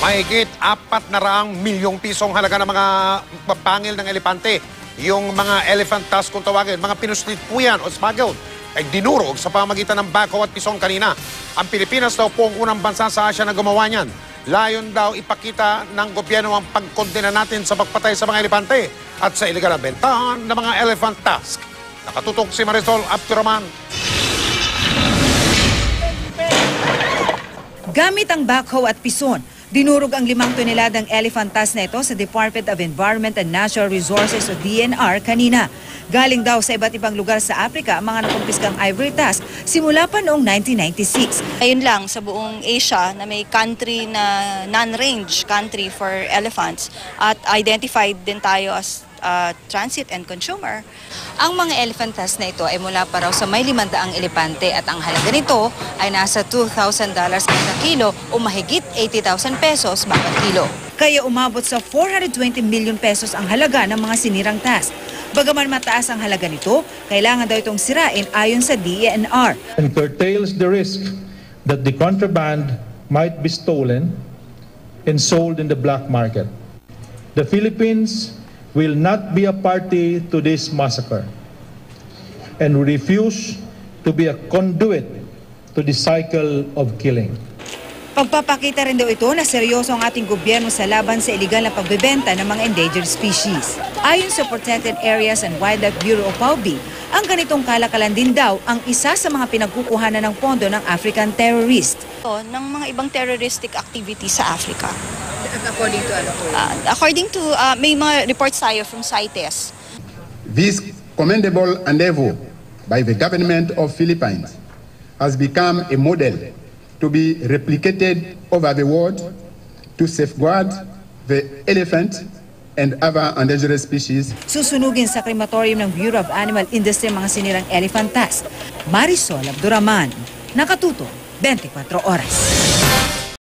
Mahigit 400 milyong pisong halaga ng mga pangil ng elepante. Yung mga elephant tusk kung tawagin, mga pinuslit po yan o smuggled, ay dinurog sa pamagitan ng bako at pisong kanina. Ang Pilipinas daw po ang unang bansa sa Asia na gumawa niyan. Layon daw ipakita ng gobyerno ang pagkondena natin sa pagpatay sa mga elepante at sa iligal na bentahan ng mga elephant tusk. Nakatutok si Marisol Abduraman. Gamit ang backhoe at pison, dinurog ang 5 toneladang elephant tusk na ito sa Department of Environment and Natural Resources o DNR kanina. Galing daw sa iba't ibang lugar sa Africa ang mga nakumpiskang ivory tusk simula pa noong 1996. Ayun lang sa buong Asia na may country na non-range country for elephants at identified din tayo as transit and consumer. Ang mga elephant tusk na ito ay mula pa raw sa may 500 elepante at ang halaga nito ay nasa $2,000 kada kilo o mahigit 80,000 pesos bawat kilo. Kaya umabot sa 420 million pesos ang halaga ng mga sinirang tusk. Bagaman mataas ang halaga nito, kailangan daw itong sirain ayon sa DENR. And curtails the risk that the contraband might be stolen and sold in the black market. The Philippines will not be a party to this massacre and refuse to be a conduit to the cycle of killing. Pagpapakita rin daw ito na seryoso ang ating gobyerno sa laban sa iligal na pagbebenta ng mga endangered species. Ayon sa Protected Areas and Wildlife Bureau o PAWB, ang ganitong kalakalan din daw ang isa sa mga pinagkukuhanan ng pondo ng African terrorist. Ng mga ibang terroristic activities sa Africa. According to ano po? According to may mga reports tayo from CITES. This commendable endeavor by the government of Philippines has become a model to be replicated over the world to safeguard the elephant and other endangered species. Susunugin sa krematorium ng Bureau of Animal Industry mga sinirang elephant tusk. Marisol Abduraman, nakatuto 24 oras.